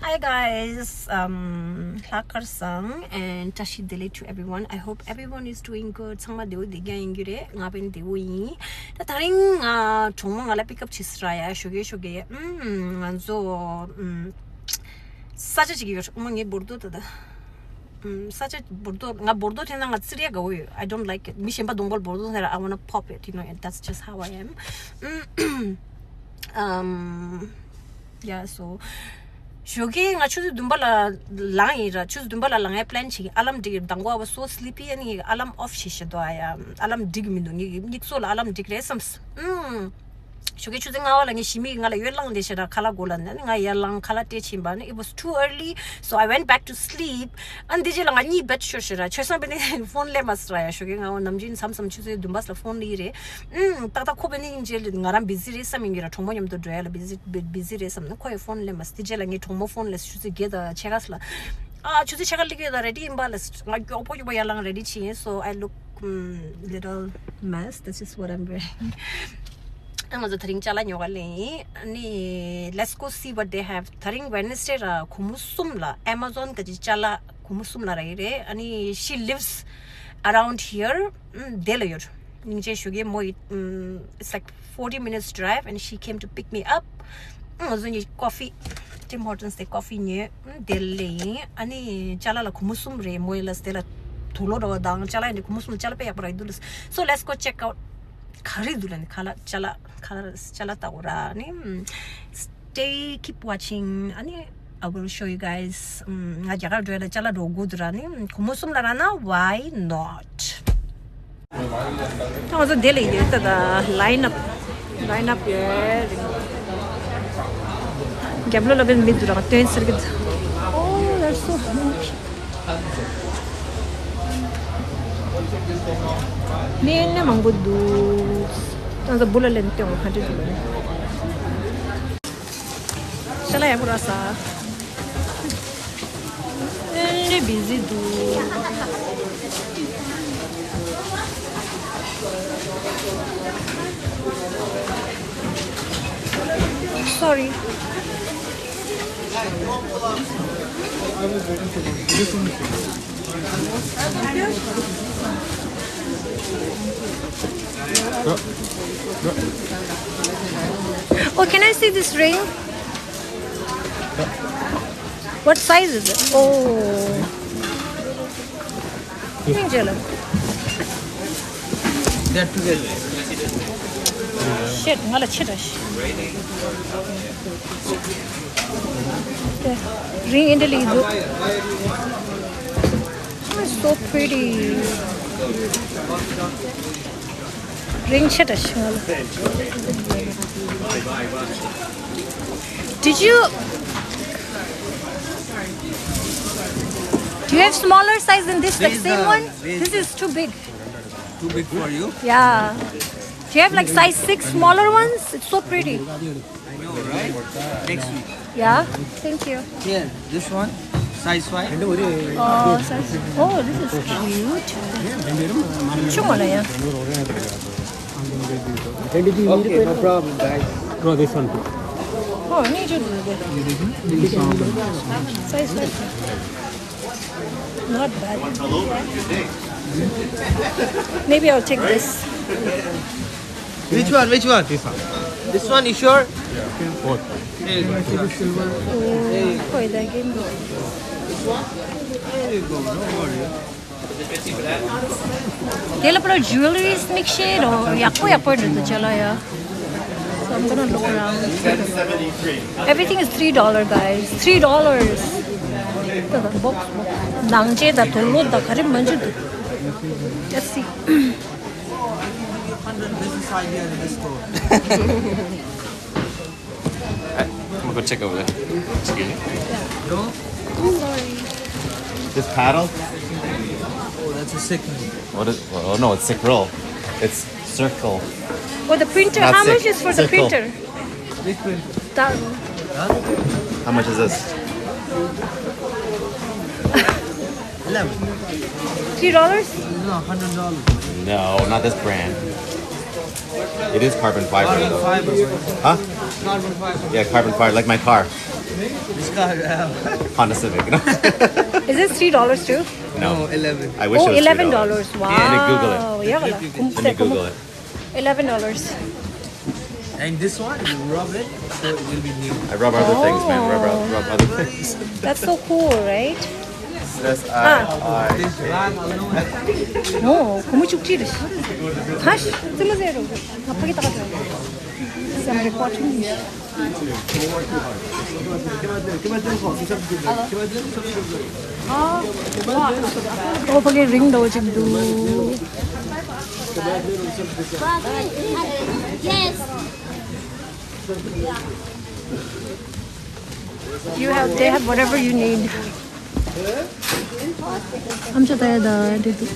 Hi guys, Lakarsang and Tashi Dele to everyone. I hope everyone is doing good. Sangma deu diga ingire ngabin deui. Ta taring chongmang ala pick up chisraya shoge. Anzo saja chigi umangi bordo tada. Saja bordo nga bordo tena nga tsriya gawi. I don't like it. Mishemba dongbol bordo nera I wanna pop it, and that's just how I am. Yeah, so shogi nga choose dumbala langira choose dumbala langa plan chi alam dig dangwa was so sleepy and alam off shisha do alam dig mi ni so alam dig resams shogi choose nga wala ngi shimi nga la yelang de shara khala golan nga yalang khala te chimba it was too early, so I went back to sleep and dije langa ni bet shara chesa bene phone le masra shogi nga namjin samsam choose dumbas la phone li re tata ko bene injel ngaram busy resam ingira thongmonyam do doya busy resam ko phone le mas dije langi thongmo phone le choose together chegasla choose chegal together ready imbalance like opo yo yalang ready chi, so I look little mess. This is what I'm wearing. Let's go see what they have. Tharing Wednesday ra kumusumla Amazon kaji chala kumusumla raire ani she lives around here Delayor ninje shuge moi it's like 40 minutes drive and she came to pick me up coffee Tim Hortons the coffee near Delhi ani chala la kumusum re moi las dela thulo ro dang chala ni kumusum chala pe yapra idulus. So let's go check out Karidulan kala chala taura ni stay keep watching ani I will show you guys ngajaga doela chala do gudra ni kumusum larana why not also Delhi the line up here gablo label midura ten circuit. Oh, that's so much. Nene mangbudu tanza bula lente on hadi dulu chala ya burasa ele busy do sorry I was waiting for this one. Oh, can I see this ring? What size is it? Oh, Angela. They're together. Shit, ngala chitash. Ring in the lido. Oh, it's so pretty. Ring chitash. Did you? Do you have smaller size than this? Like same one? This is too big. Too big for you? Yeah. Do you have like size 6 smaller ones? It's so pretty. I know, right? Next week. Yeah. Thank you. Here, this one, size 5. Oh, size. Oh, this is cute. Chumala. Okay, no problem, guys. Draw this one too. Oh, I need to do that. Size 5. Not bad. Maybe I'll take this. Which one? This one. This one, you sure? Yeah. Both. There you go. Oh, that game. This one? There you go, don't worry. They'll put jewelry mix shade or yakpo the chalaya. So I'm gonna look around. Everything is $3, guys. $3. The box. Nangje da tolo da karim manju. Let's see. 100 business idea in this store. I'm gonna go check over there. Excuse me. No? I'm sorry. This paddle? Oh, that's a sick one. What is? Oh no, it's Sickroll. It's circle. Oh, the printer. Not How sick. much is for the Circle. printer? Big print. That How much is this? 11. $3? No, $100. No, not this brand. It is carbon fiber Carbon though. fiber. Huh? Carbon fiber. Yeah, carbon fiber, like my car. This car, Honda Civic. No, Is this $3 too? no, 11. I wish Oh, it was $11. $3. Wow. Let me Google it. Yeah, Let me Google it. $11. And this one, you rub it, so it will be new. I rub other things, man. Rub other things. That's so cool, right? That's This one, 어, 고무 죽지를. 다시 찔러세요. 아프게 따가져. Sempre quatro. Oh, pakai ring daw jigdu. Yes. They have whatever you need. आमच्या तयार देतो.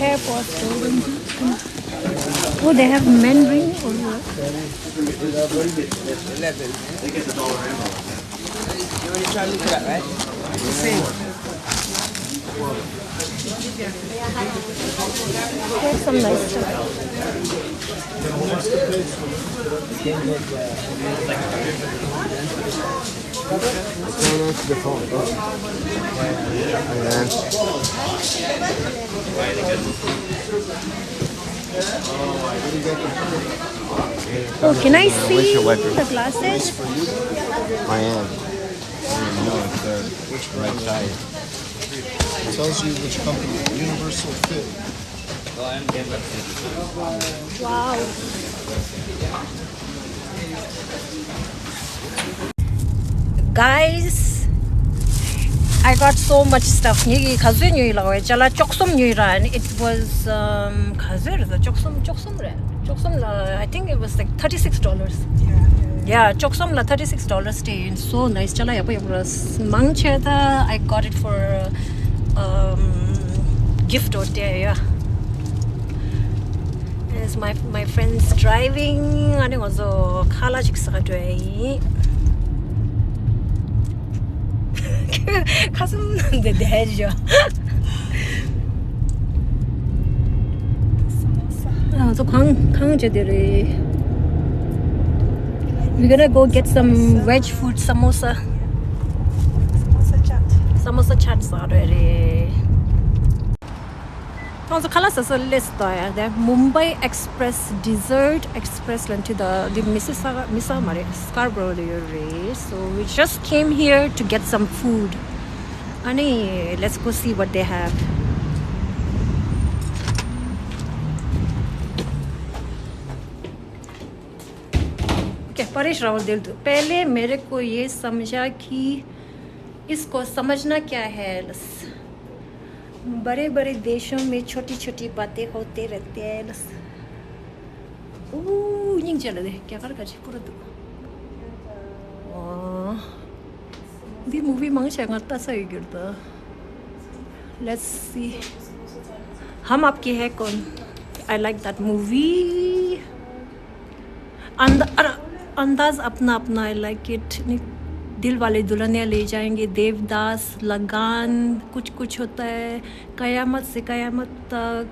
Airport. Oh, they have men ring or what? There's some nice stuff. Oh, can I see the glasses? I am. No, it's which right side. It tells you which company. Universal Fit. Wow. Guys, I got so much stuff. It was I think it was like $36. Yeah, choksum la $36 stay in so nice. Chala yapo yabras mangcheda. I got it for gift or there. Yeah. As my friends driving. I was a college secretary. 가슴 내 대죠. 저 강제들이. We're gonna go get some veg food, samosa. Samosa chats already. Also, colors are list there. The Mumbai Express Dessert Express went to the Mississauga Scarborough area. So we just came here to get some food. Ani, let's go see what they have. Okay, Paresh Rawal दिल दो. पहले मेरे को ये समझा कि इसको समझना क्या है. बड़े बड़े देशों में छोटी छोटी बातें होते रहते हैं. ओह, ये चल रहे क्या कर कर पूरा दो. दी मूवी मांगशा करता सही गिरता. Let's see. हम आपके हैं कौन? I like that movie. अंदाज अपना अपना. I like it. दिल वाले दुल्हनिया ले जाएंगे, देवदास, लगान, कुछ कुछ होता है, कयामत से कयामत तक.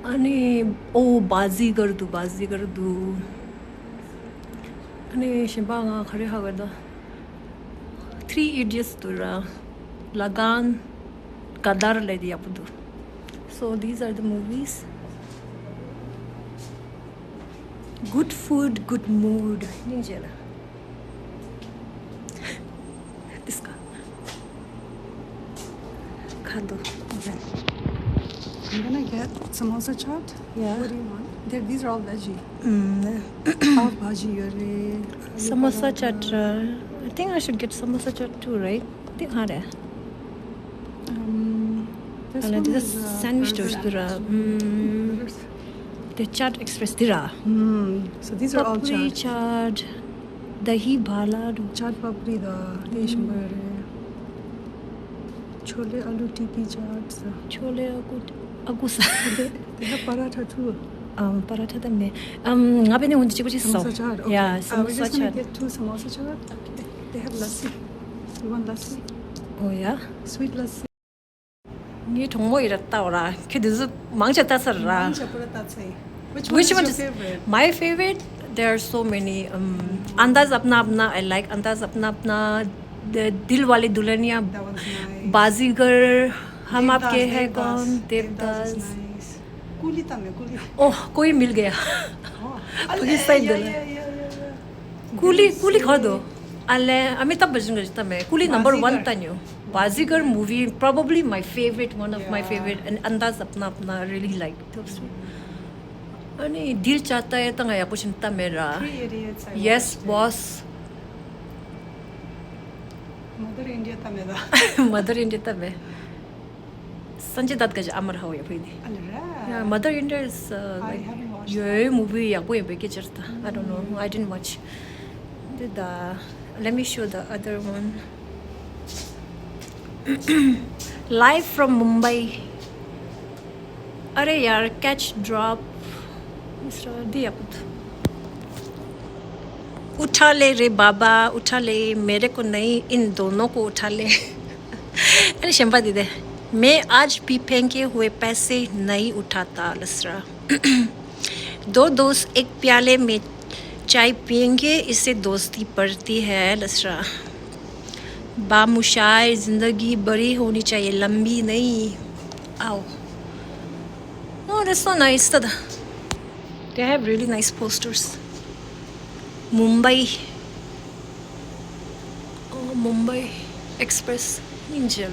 अने ओ बाजीगर दू अने शिबांगा खरे हागदा. 3 Idiots तुरा, लगान, कदर ले दिया बुदू. So these are the movies. Good food, good mood. नहीं चला. इसका खा दो. I'm gonna get samosa chaat. Yeah. What do you want? These are all veggie. Pav bhaji or Samosa chaat. I think I should get samosa chaat too, right? Think hard. this And one this is is sandwich toast. burgers. The chaat express dira. So these are all Papri chaat. chaat. Dahi bhala. Chaat papri da desh bhare. Chole aloo tikki chaat. Chole agusa. They have paratha too. Paratha tamne. Ngabe ne hunde chico chiso. Samosa chaat. Okay. Yeah, We're samosa just gonna chaat. get 2 samosa chaat. They have lassi. You want lassi? Oh yeah. Sweet lassi. 니 동모 이랬다 오라. 그래도 망쳤다 서라. Which Which one is is your favorite? my favorite? There are so many. Andaz Apna Apna. I like Andaz Apna Apna. The Dil Wale Dulhania. That one's nice. Bazigar. हम Devdas, आपके हैं Devdas. कौन? Devdas is Devdas. nice. Kuli tame, Kuli. Oh, कोई मिल गया. Oh. Pagi side yeah, dala. yeah. Kuli खा दो. Ale Amitabh Bachchan का जितना मैं. Kuli number 1 Bazigar. tanyo. Bazigar movie probably my favorite, one of my Yeah. favorite, and Andaz Apna Apna I really liked those two. अनि दिल चाहता है तंगा या कुछ नता मेरा. 3 Idiots. I Yes, watched it. boss. Mother India tame da. Mother India तब Sanjay Dutt का जो अमर हो या फिर Alright. Mother India is I like haven't watched ये movie या कोई बेके चलता. I don't know. I didn't watch. Let me show the other one. Live from Mumbai. अरे यार catch drop. दिया पुत. उठा ले रे बाबा उठा ले मेरे को नहीं इन दोनों को उठा ले. अरे शंपा दीदे मैं आज भी फेंके हुए पैसे नहीं उठाता लसरा. दो दोस्त एक प्याले में चाय पियेंगे इससे दोस्ती बढ़ती है लसरा. बामुशाय जिंदगी बड़ी होनी चाहिए लंबी नहीं. आओ. Oh, that's so nice. They have really nice posters. Mumbai. Oh, Mumbai Express. Angel.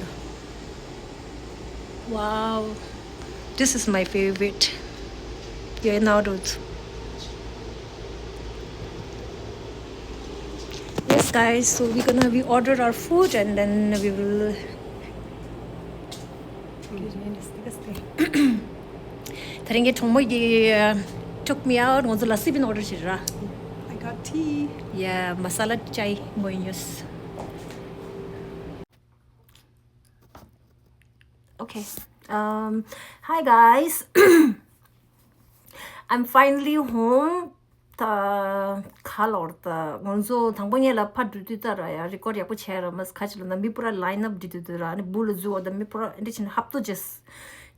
Wow. This is my favorite. Yeah, now dude. Yes, guys. So we ordered our food and then we will. Taringe tomo took me out. Was the last even order chira. I got tea. Yeah, masala chai moinyus. Okay. Hi guys. I'm finally home. The color the gonzo tangbonya la pat dutara ya record ya puchera mas khachla na mi pura line up dutara and bul zo the mi pura edition hap to just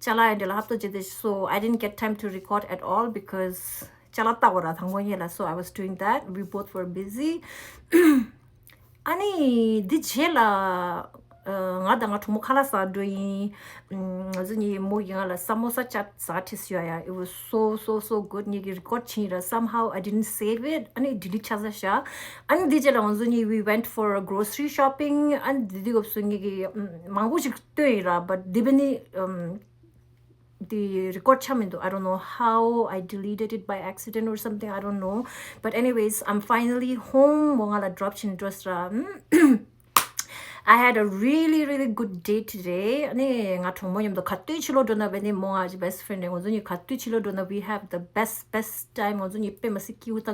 chala and hap to just so I didn't get time to record at all because chala tawara tangbonya la so I was doing that. We both were busy. Ani di jela nga danga tumo khala sa doing zuni mo yala samosa chat satis ya. It was so good. Ni record chira somehow I didn't save it. Ani delete chaza sha. Ani di jela zuni we went for grocery shopping and didi go sungi mangu chik toira but dibeni the record chamindo. I don't know how I deleted it by accident or something. I don't know. But anyways, I'm finally home. Mongala drop chin drosra. I had a really good day today. Ani nga thongmoyam do khatui chilo dona beni monga best friend ngozuni khatui chilo dona we have the best time ngozuni pe masi cute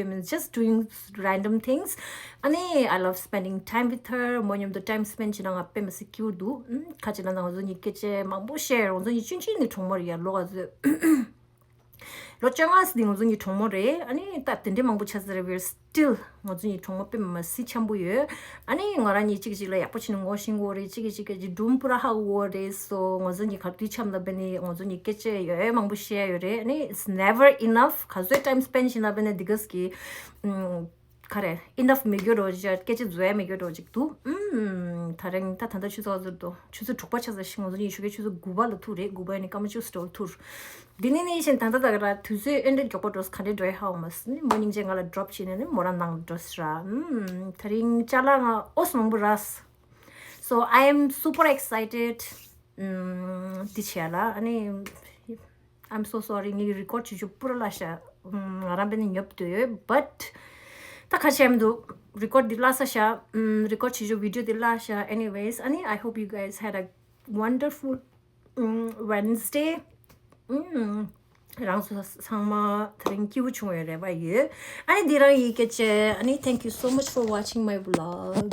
means just doing random things. Ani I love spending time with her. Moyam the time spent china nga pe masi cute do khachina ngozuni keche mangbo share ngozuni chinchini thongmoriya logaze 로짱아스 딩오즈니 통모레 아니 따뜻데 망부차스레 we're still 오즈니 통모페 마시 참부여 아니 ngorani chigichila yapochino ngosingore chigichigi dumpura haworeso 오즈니 같이 참나 베니 오즈니 keche 여 망부시야 요레 아니 it's never enough 가즈에 time spent 이나 베네 디거스키 kare enough megyo로지 keche zoe megyo로직도 다른 다 단다 추서도 추서 족바쳐서 신고들이 이슈게 추서 구발로 투레 구바니 까마주 스톨 투 디니네이션 단다다가 투세 엔드 족바도스 칸데 드레 하우마스 모닝 쟁알라 드롭 치네는 모란당 드스라 다른 잘라가 오스몽브라스 so I am super excited 디치알라 아니 I'm so sorry 니 record 추주 뿌라라샤 아람베는 엽도요 but Takashemdo record the last record chijo video the last anyways ani I hope you guys had a wonderful Wednesday rangso sama thank you chungere ba ye ani dira yi keche ani thank you so much for watching my vlog